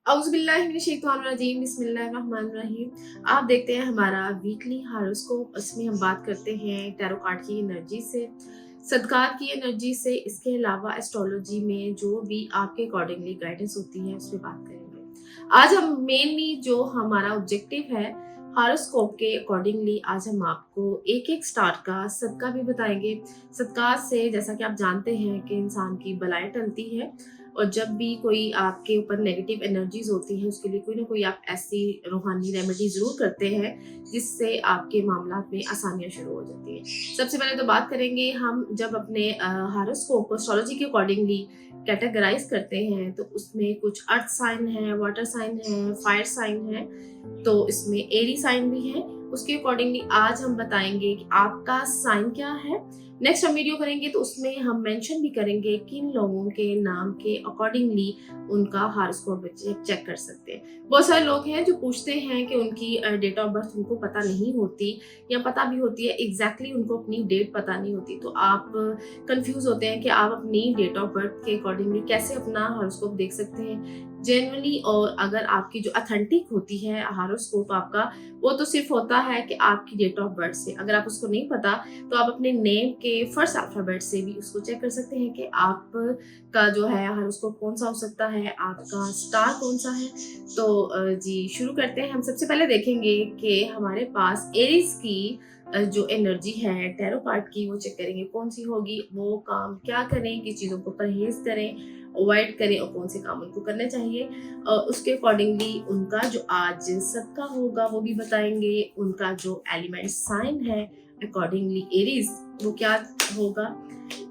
औज़ुबिल्लाहिमिनश्शैतानिर्रजीम बिस्मिल्लाहिर्रहमानिर्रहीम। आप देखते हैं हमारा वीकली हॉरोस्कोप। उसमें हम बात करते हैं टैरो कार्ड की एनर्जी से, सदक़ात की एनर्जी से। इसके अलावा एस्ट्रोलॉजी में जो भी आपके अकॉर्डिंगली गाइडेंस होती है उस पे बात करेंगे। आज हम मेनली जो हमारा ऑब्जेक्टिव है हॉरोस्कोप के अकॉर्डिंगली, आज हम आपको एक-एक स्टार का सदका भी बताएँगे। सदक़ात से जैसा कि आप जानते हैं कि इंसान की बलाएँ टलती है, और जब भी कोई आपके ऊपर नेगेटिव एनर्जीज होती हैं उसके लिए कोई ना कोई आप ऐसी रूहानी रेमेडी ज़रूर करते हैं जिससे आपके मामलात में आसानियाँ शुरू हो जाती हैं। सबसे पहले तो बात करेंगे हम जब अपने हॉरोस्कोप को एस्ट्रोलॉजी के अकॉर्डिंगली कैटेगराइज करते हैं, तो उसमें कुछ अर्थ साइन है, वाटर साइन है, फायर साइन है, तो इसमें एरी साइन भी है। उसके अकॉर्डिंगली आज हम बताएंगे कि आपका साइन क्या है। नेक्स्ट हम वीडियो करेंगे तो उसमें हम मेंशन भी करेंगे किन लोगों के नाम के अकॉर्डिंगली उनका हॉरोस्कोप चेक कर सकते हैं। बहुत सारे लोग हैं जो पूछते हैं कि उनकी डेट ऑफ बर्थ उनको पता नहीं होती, या पता भी होती है एग्जैक्टली उनको अपनी डेट पता नहीं होती, तो आप कंफ्यूज होते हैं कि आप अपनी डेट ऑफ बर्थ के अकॉर्डिंगली कैसे अपना हॉरोस्कोप देख सकते हैं जेन्युइनली। और अगर आपकी जो अथेंटिक होती है हॉरोस्कोप आपका, वो तो सिर्फ होता है कि आपकी डेट ऑफ बर्थ से। अगर आप उसको नहीं पता तो आप अपने नेम के फर्स्ट अल्फाबेट से भी उसको चेक कर सकते हैं कि आप का जो है हॉरोस्कोप कौन सा हो सकता है, आपका स्टार कौन सा है। तो जी शुरू करते हैं। हम सबसे पहले देखेंगे कि हमारे पास एरीज की जो एनर्जी है टैरो कार्ड की, वो चेक करेंगे कौन सी होगी, वो काम क्या करें, किस चीज़ों को परहेज करें, अवॉइड करें, और कौन से काम उनको करने चाहिए। उसके अकॉर्डिंगली उनका जो आज सबका होगा वो भी बताएंगे। उनका जो एलिमेंट साइन है अकॉर्डिंगली एरीज वो क्या होगा।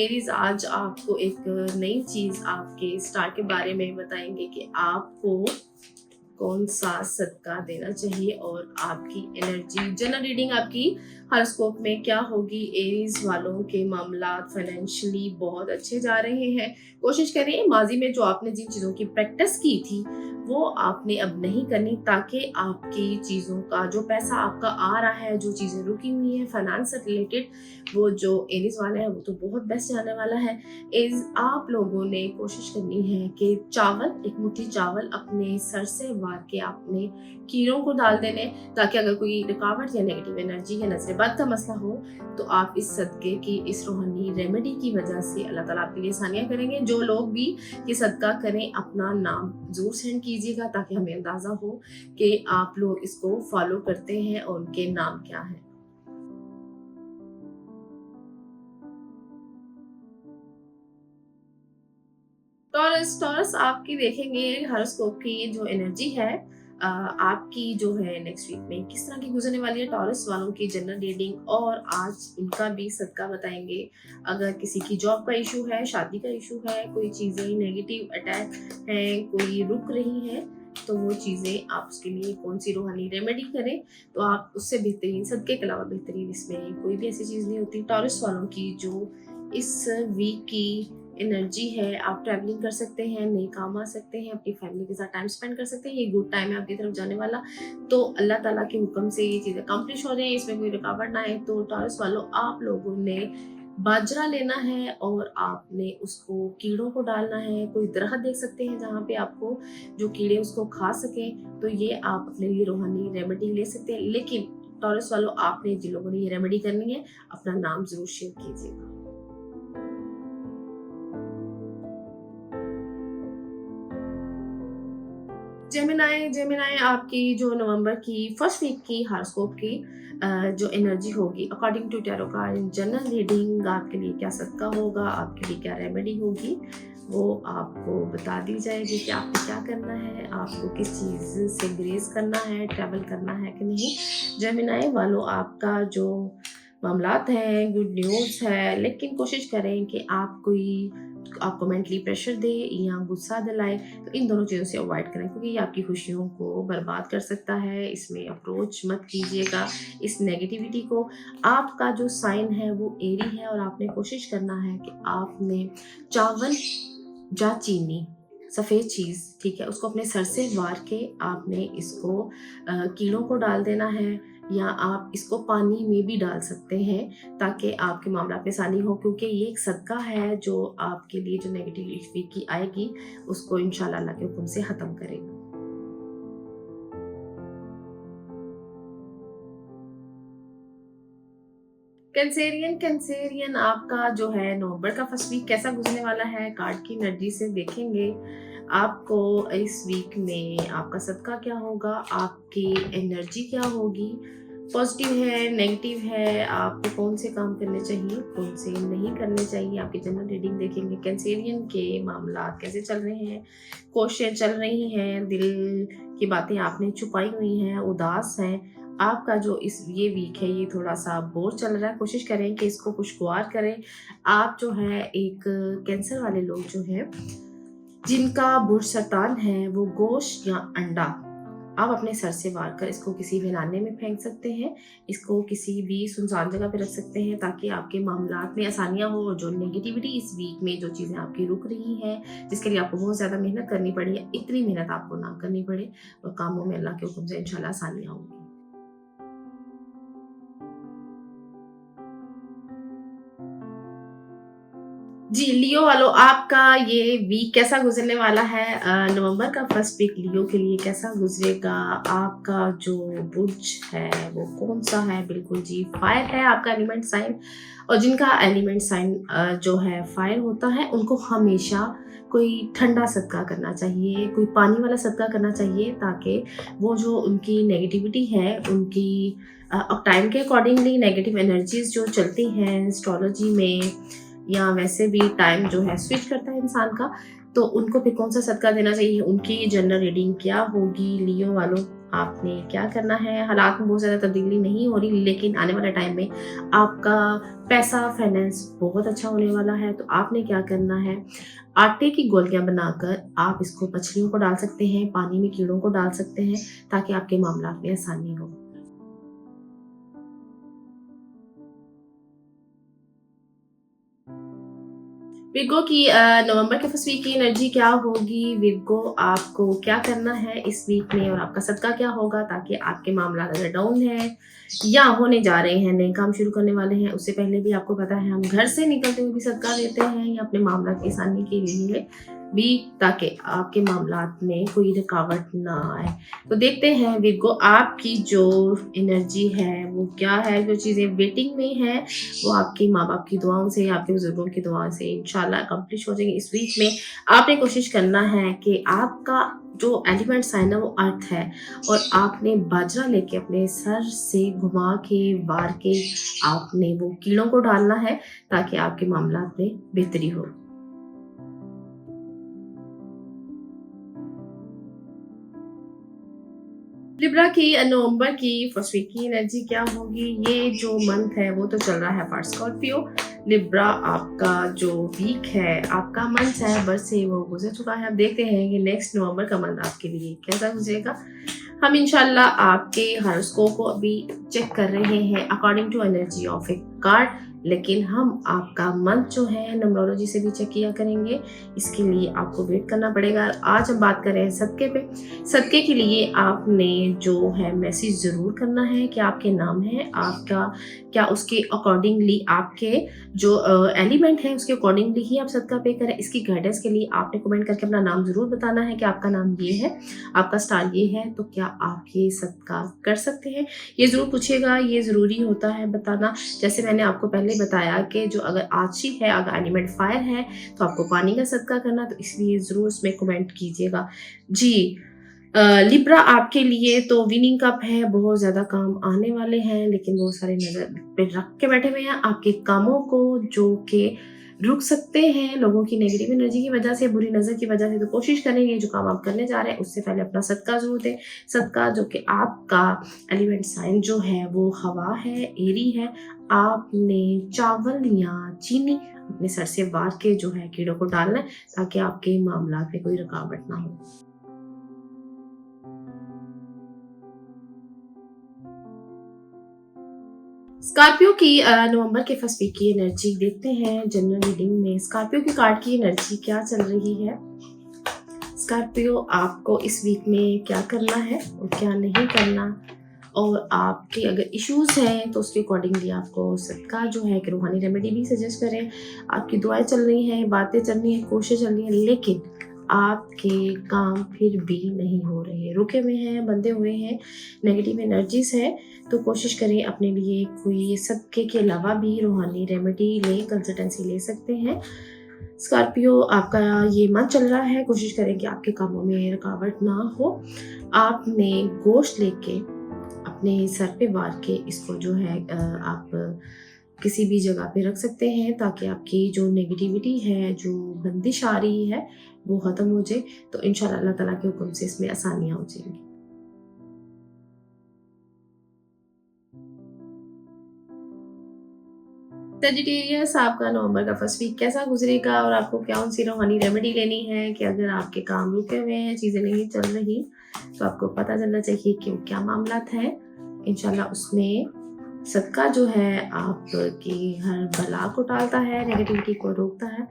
एरीज आज आपको एक नई चीज आपके स्टार के बारे में बताएंगे कि आपको कौन सा सदका देना चाहिए, और आपकी एनर्जी जनरल रीडिंग आपकी हॉरोस्कोप में क्या होगी। एरीज वालों के मामलात फाइनेंशियली बहुत अच्छे जा रहे हैं। कोशिश करें माजी में जो आपने जिन चीज़ों की प्रैक्टिस की थी वो आपने अब नहीं करनी, ताकि आपकी चीज़ों का जो पैसा आपका आ रहा है, जो चीज़ें रुकी हुई हैं फाइनेंस से रिलेटेड, वो जो एरीज वाले हैं वो तो बहुत बेस्ट जाने वाला है। इस आप लोगों ने कोशिश करनी है कि चावल, एक मुट्ठी चावल अपने सर से वार के आपने कीड़ों को डाल देने, ताकि अगर कोई रुकावट या नेगेटिव एनर्जी या नजर बद का मसला हो तो आप इस सदके की, इस रूहानी रेमेडी की वजह से अल्लाह ताला आपके लिए आसानियां करेंगे। जो लोग भी ये सदका करें अपना नाम जरूर सेंड कीजिएगा, ताकि हमें अंदाजा हो कि आप लोग इसको फॉलो करते हैं और उनके नाम क्या है। टॉरस टॉरस आपकी देखेंगे हॉरोस्कोप की जो एनर्जी है, आपकी जो है नेक्स्ट वीक में किस तरह की गुजरने वाली है। टॉरस वालों की जनरल रीडिंग और आज उनका भी सदका बताएंगे। अगर किसी की जॉब का इशू है, शादी का इशू है, कोई चीज़ें नेगेटिव अटैक हैं, कोई रुक रही हैं, तो वो चीज़ें आप उसके लिए कौन सी रूहानी रेमेडी करें, तो आप उससे बेहतरीन सदके के अलावा बेहतरीन इसमें कोई भी ऐसी चीज़ नहीं होती। टॉरस वालों की जो इस वीक की एनर्जी है, आप ट्रैवलिंग कर सकते हैं, नए काम आ सकते हैं, अपनी फैमिली के साथ टाइम स्पेंड कर सकते हैं। ये गुड टाइम है आपकी तरफ जाने वाला। तो अल्लाह ताला के हुक्म से ये चीज़ें अकम्प्लिश हो जाए, इसमें कोई रुकावट ना आए। तो टॉरस वालों, आप लोगों ने बाजरा लेना है और आपने उसको कीड़ों को डालना है। कोई दरख्त देख सकते हैं जहाँ पे आपको जो कीड़े उसको खा सकें, तो ये आप अपने लिए रूहानी रेमेडी ले सकते हैं। लेकिन टॉरस वालों, आपने जिन लोगों ने ये रेमेडी करनी है अपना नाम जरूर शेयर कीजिएगा। जेमिनाई जेमिनाई आपकी जो नवंबर की फर्स्ट वीक की हॉरोस्कोप की जो एनर्जी होगी according to tarot card general reading, आपके लिए क्या सदका होगा, आपके लिए क्या रेमेडी होगी, वो आपको बता दी जाएगी कि आपको क्या करना है, आपको किस चीज़ से ग्रेस करना है, ट्रैवल करना है कि नहीं। जेमिनाई वालों, आपका जो मामलात हैं गुड न्यूज़ है, लेकिन कोशिश करें कि आप कोई आपको मेंटली प्रेशर दे या गुस्सा दिलाए, तो इन दोनों चीज़ों से अवॉइड करें, क्योंकि ये आपकी खुशियों को बर्बाद कर सकता है। इसमें अप्रोच मत कीजिएगा इस नेगेटिविटी को। आपका जो साइन है वो एरी है, और आपने कोशिश करना है कि आपने चावल या चीनी, सफ़ेद चीज़, ठीक है, उसको अपने सर से वार के आपने इसको कीड़ों को डाल देना है, या आप इसको पानी में भी डाल सकते हैं ताकि आपके मामला में आसानी हो, क्योंकि ये एक सदका है जो आपके लिए जो नेगेटिविटी की आएगी उसको इंशाल्लाह अल्लाह के हुक्म से ख़त्म करेगा। कैंसेरियन आपका जो है नवंबर का फर्स्ट वीक कैसा गुजरने वाला है, कार्ड की एनर्जी से देखेंगे। आपको इस वीक में आपका सदका क्या होगा, आपकी एनर्जी क्या होगी, पॉजिटिव है, नेगेटिव है, आपको कौन से काम करने चाहिए, कौन से नहीं करने चाहिए। आपकी जनरल रीडिंग देखेंगे। कैंसेरियन के मामला कैसे चल रहे हैं, कोशिशें चल रही हैं, दिल की बातें आपने छुपाई हुई हैं, उदास हैं। आपका जो इस ये वीक है ये थोड़ा-सा बोर चल रहा है, कोशिश करें कि इसको खुशगवार करें। आप जो है एक कैंसर वाले लोग जो हैं, जिनका बुर्ज शैतान है, वो गोश्त या अंडा आप अपने सर से वार कर इसको किसी वीराने में फेंक सकते हैं, इसको किसी भी सुनसान जगह पे रख सकते हैं ताकि आपके मामलात में आसानियाँ हो और जो नेगेटिविटी इस वीक में जो चीज़ें आपकी रुक रही हैं, जिसके लिए आपको बहुत ज़्यादा मेहनत करनी पड़ी है, इतनी मेहनत आपको ना करनी पड़े और कामों में अल्लाह के हुक्म से इंशाल्लाह आसानियाँ होंगी। जी, लियो वालों आपका ये वीक कैसा गुज़रने वाला है? नवंबर का फर्स्ट वीक लियो के लिए कैसा गुज़रेगा? आपका जो बुर्ज है वो कौन-सा है? बिल्कुल जी, फायर है आपका एलिमेंट साइन और जिनका एलिमेंट साइन जो है फायर होता है, उनको हमेशा कोई ठंडा सदका करना चाहिए, कोई पानी वाला सदका करना चाहिए ताकि वो जो उनकी नेगेटिविटी है, उनकी टाइम के अकॉर्डिंगली नेगेटिव एनर्जीज़ जो चलती हैं एस्ट्रोलॉजी में या वैसे भी टाइम जो है स्विच करता है इंसान का, तो उनको फिर कौन-सा सदका देना चाहिए, उनकी जनरल रीडिंग क्या होगी, लियो वालों आपने क्या करना है। हालात में बहुत ज़्यादा तब्दीली नहीं हो रही, लेकिन आने वाले टाइम में आपका पैसा, फाइनेंस बहुत अच्छा होने वाला है, तो आपने क्या करना है, आटे की गोलियाँ बनाकर आप इसको मछलियों को डाल सकते हैं, पानी में कीड़ों को डाल सकते हैं, ताकि आपके मामलात में आसानी हो। विर्गो की नवंबर के फर्स्ट वीक की एनर्जी क्या होगी? विर्गो आपको क्या करना है इस वीक में और आपका सदका क्या होगा ताकि आपके मामला अगर डाउन है या होने जा रहे हैं, नए काम शुरू करने वाले हैं, उससे पहले भी आपको पता है हम घर से निकलते हुए भी सदका देते हैं या अपने मामला की आसानी के लिए भी ताकि आपके मामलात में कोई रुकावट ना आए। तो देखते हैं विर्गो आपकी जो एनर्जी है वो क्या है, जो चीज़ें वेटिंग में है वो आपके माँ-बाप की दुआओं से, आपके बुज़ुर्गों की दुआओं से इंशाल्लाह अकम्प्लिश हो जाएँगी। इस वीक में आपने कोशिश करना है कि आपका जो एलिमेंट साइन है वो अर्थ है और आपने बाजरा लेके अपने सर से घुमा के, वार के आपने वो कीड़ों को डालना है ताकि आपके मामलात में बेहतरी हो। लिब्रा की नवंबर की फर्स्ट वीक की एनर्जी क्या होगी? ये जो मंथ है वो तो चल रहा है फॉर स्कॉर्पियो। लिब्रा आपका जो वीक है, आपका मंथ है बर्थ से वो गुजर चुका है। अब देखते हैं कि नेक्स्ट नवंबर का मंथ आपके लिए कैसा गुजरेगा। हम इंशाल्लाह आपके हॉरोस्कोप को अभी चेक कर रहे हैं according to energy of a card, लेकिन हम आपका मंथ जो है न्यूमरोलॉजी से भी चेक किया करेंगे। इसके लिए आपको वेट करना पड़ेगा। आज हम बात कर रहे हैं सदके पे। सदके के लिए आपने जो है मैसेज ज़रूर करना है कि आपके नाम है, आपका क्या उसके अकॉर्डिंगली आपके जो एलिमेंट है उसके अकॉर्डिंगली ही आप सदका पे करें। इसकी गाइडेंस के लिए आपने कमेंट करके अपना नाम ज़रूर बताना है कि आपका नाम ये है, आपका स्टार ये है, तो क्या आप ये सदका कर सकते हैं? ये ज़रूर पूछिएगा, ये ज़रूरी होता है बताना। जैसे मैंने आपको पहले बताया कि जो अगर आची है, अगर एलिमेंट फायर है, तो आपको पानी का सदका करना, तो इसलिए ज़रूर उसमें कमेंट कीजिएगा। जी, लिब्रा आपके लिए तो विनिंग कप है, बहुत ज़्यादा काम आने वाले हैं, लेकिन बहुत सारे नज़र पे रख के बैठे हुए हैं आपके कामों को जो कि रुक सकते हैं लोगों की नेगेटिव एनर्जी की वजह से, बुरी नज़र की वजह से। तो कोशिश करेंगे जो काम आप करने जा रहे हैं उससे पहले अपना सदका ज़रूर दें। सदका जो कि आपका एलिमेंट साइन जो है वो हवा है, एरी है। आपने चावल या चीनी अपने सर से वार के जो है कीड़ों को डालना है ताकि आपके मामलात में कोई रुकावट ना हो। स्कॉर्पियो की नवंबर के फर्स्ट वीक की एनर्जी देखते हैं जनरल रीडिंग में स्कॉर्पियो की कार्ड की एनर्जी क्या चल रही है। स्कॉर्पियो आपको इस वीक में क्या करना है और क्या नहीं करना, और आपके अगर इश्यूज हैं तो उसके अकॉर्डिंगली आपको सदका जो है कि रूहानी रेमेडी भी सजेस्ट करें। आपकी दुआएं चल रही हैं, बातें चल रही हैं, कोशिश चल रही हैं, लेकिन आपके काम फिर भी नहीं हो रहे, रुके हुए हैं, बंधे हुए हैं, नेगेटिव एनर्जीज़ है, तो कोशिश करें अपने लिए कोई सदक़े के अलावा भी रूहानी रेमेडी लें, कंसल्टेंसी ले सकते हैं। स्कॉर्पियो, आपका ये मंथ चल रहा है, कोशिश करें कि आपके कामों में रुकावट ना हो। आपने गोश्त लेके अपने सर पे वार के इसको जो है आप किसी भी जगह पे रख सकते हैं ताकि आपकी जो नेगेटिविटी है, जो बंदिश आ रही है, वो ख़त्म हो जाए। तो इंशाल्लाह अल्लाह ताला के हुक्म से इसमें आसानियाँ हो जाएँगी। सजिटेरियस, आपका नवंबर का फर्स्ट वीक कैसा गुजरेगा और आपको कौन सी रूहानी रेमेडी लेनी है कि अगर आपके काम रुके हुए हैं, चीज़ें नहीं चल रही, तो आपको पता चलना चाहिए कि वो क्या मामलात हैं। इंशाल्लाह उसमें सदका जो है आपकी हर बला को टालता है, नेगेटिविटी को रोकता है।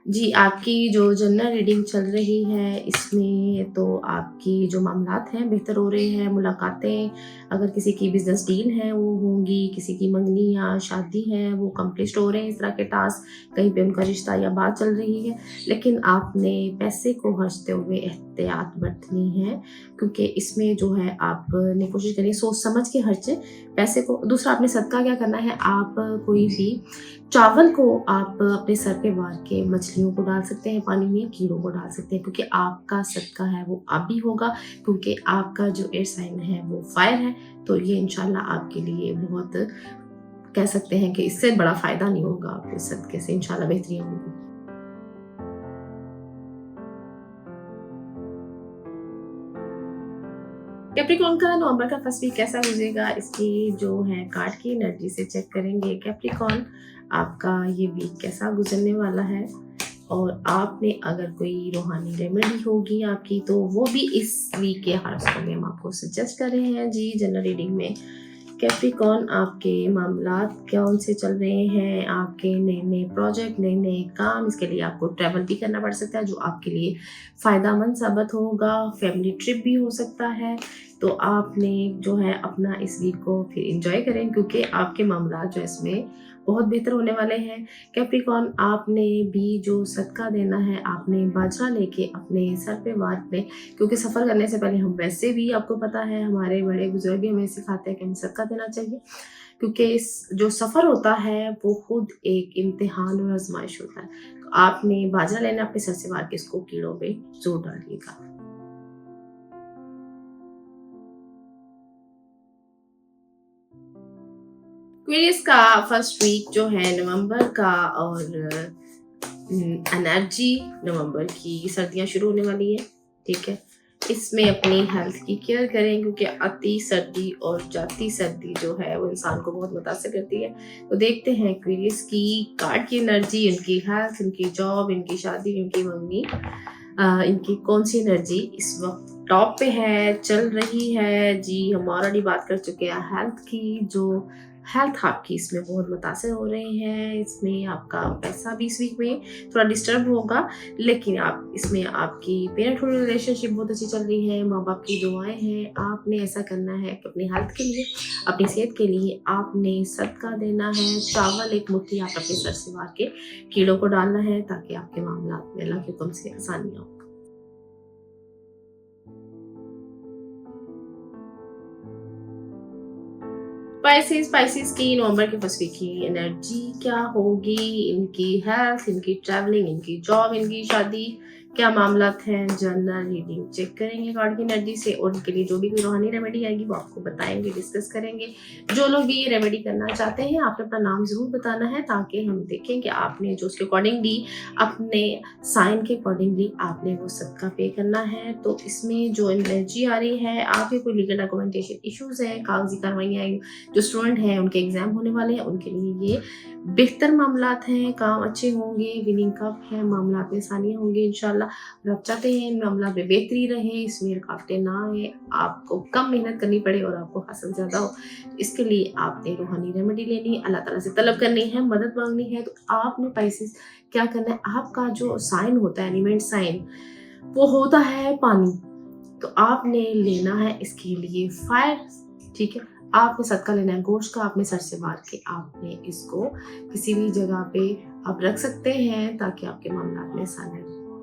जी, आपकी जो जनरल रीडिंग चल रही है, इसमें तो आपकी जो मामलात हैं बेहतर हो रहे हैं, मुलाकातें, अगर किसी की बिज़नेस डील है वो होंगी, किसी की मंगनी या शादी है वो कंप्लीट हो रहे हैं, इस तरह के टास्क, कहीं पे उनका रिश्ता या बात चल रही है। लेकिन आपने पैसे को खर्चते हुए एहतियात बरतनी है, क्योंकि इसमें जो है आपने कोशिश करिए सोच समझ के खर्चे पैसे को। दूसरा, आपने सदका क्या करना है, आप कोई भी चावल को आप अपने सर पे वार के मछलियों को डाल सकते हैं पानी में, कीड़ों को डाल सकते हैं, क्योंकि आपका सदका है वो अब भी होगा, क्योंकि आपका जो एयर साइन है वो फायर है। तो ये इंशाल्लाह आपके लिए बहुत, कह सकते हैं कि इससे बड़ा फ़ायदा नहीं होगा आपको, इस सदके से इंशाल्लाह बेहतरियाँ होंगी। कैप्रिकॉर्न का नवंबर का फर्स्ट वीक कैसा गुजरेगा, इसकी जो है कार्ड की एनर्जी से चेक करेंगे। कैप्रिकॉर्न, आपका ये वीक कैसा गुजरने वाला है और आपने अगर कोई रूहानी रेमेडी होगी आपकी, तो वो भी इस वीक के हॉरोस्कोप में हम आपको सजेस्ट कर रहे हैं। जी, जनरल रीडिंग में कैप्रिकॉर्न, आपके मामलात कौन से चल रहे हैं, आपके नए-नए प्रोजेक्ट, नए-नए काम, इसके लिए आपको ट्रैवल भी करना पड़ सकता है जो आपके लिए फ़ायदेमंद साबित होगा, फैमिली ट्रिप भी हो सकता है। तो आपने जो है अपना इस वीक को फिर एन्जॉय करें, क्योंकि आपके मामलात जो है इसमें बहुत बेहतर होने वाले हैं। कैप्रिकॉर्न, आपने भी जो सदका देना है, आपने बाजरा लेके अपने सर पे वार लें, क्योंकि सफ़र करने से पहले हम वैसे भी, आपको पता है, हमारे बड़े बुजुर्ग भी हमें सिखाते हैं कि हमें सदका देना चाहिए, क्योंकि इस जो सफ़र होता है वो खुद एक इम्तिहान और आजमाइश होता है। तो आपने बाजरा लेना, अपने सर से वार के इसको कीड़ों पे ज़रूर डालिएगा। क्वेरियस का फर्स्ट वीक जो है नवंबर का, और एनर्जी नवंबर की, सर्दियाँ शुरू होने वाली है, ठीक है? इसमें अपनी हेल्थ की केयर करें, क्योंकि अति सर्दी और जाती सर्दी जो है वो इंसान को बहुत मुतासिर करती है। तो देखते हैं एक्वेरियस की कार्ड की एनर्जी, इनकी हेल्थ, इनकी जॉब, इनकी शादी, इनकी मंगनी, इनकी कौन सी एनर्जी इस वक्त टॉप पे है, चल रही है। जी, हम ऑलरेडी बात कर चुके हैं हेल्थ की। जो हेल्थ आपकी इसमें बहुत मुतासिर हो रहे हैं, इसमें आपका पैसा भी इस वीक में थोड़ा डिस्टर्ब होगा, लेकिन आप इसमें आपकी पेरेंट हुड रिलेशनशिप बहुत अच्छी चल रही है, माँ बाप की दुआएं हैं। आपने ऐसा करना है कि अपनी हेल्थ के लिए, अपनी सेहत के लिए आपने सदका देना है। चावल एक मुट्ठी आप अपने सर से वार के कीड़ों को डालना है, ताकि आपके मामला में अल्लाह के हुक्म से आसानियाँ हो। स्पाइसेस की नवंबर के फर्स्ट वीक की एनर्जी क्या होगी, इनकी हेल्थ, इनकी ट्रैवलिंग, इनकी जॉब, इनकी शादी, क्या मामलात हैं, जनरल रीडिंग चेक करेंगे कार्ड की एनर्जी से, और उनके लिए जो भी कोई रूहानी रेमेडी आएगी वो आपको बताएंगे, डिस्कस करेंगे। जो लोग भी ये रेमेडी करना चाहते हैं, आपने अपना नाम जरूर बताना है, ताकि हम देखें कि आपने जो उसके अकॉर्डिंगली, अपने साइन के अकॉर्डिंगली आपने वो सबका पे करना है। तो इसमें जो एनर्जी आ रही है, आपके कोई लीगल डॉक्यूमेंटेशन इश्यूज हैं, कागजी कार्रवाइयाँ, जो स्टूडेंट हैं उनके एग्जाम होने वाले हैं, उनके लिए ये बेहतर मामलात हैं, काम अच्छे होंगे, विनिंग कप है, मामलात में आसानियाँ होंगी इंशाल्लाह। और आप चाहते हैं इन मामला में बेहतरी रहे, इसमें रुकावटें ना आए, आपको कम मेहनत करनी पड़े और आपको हासिल ज़्यादा हो, इसके लिए आपने रूहानी रेमेडी लेनी है, अल्लाह ताला से तलब करनी है, मदद मांगनी है। तो आपने पाइसेस क्या करना है, आपका जो साइन होता है, एलिमेंट साइन, वो होता है पानी। तो आपने लेना है इसके लिए फायर, ठीक है? आपने सदका लेना है गोश्त का, आपने सर से वार के आपने इसको किसी भी जगह पे आप रख सकते हैं, ताकि आपके मामला में आसानी हो।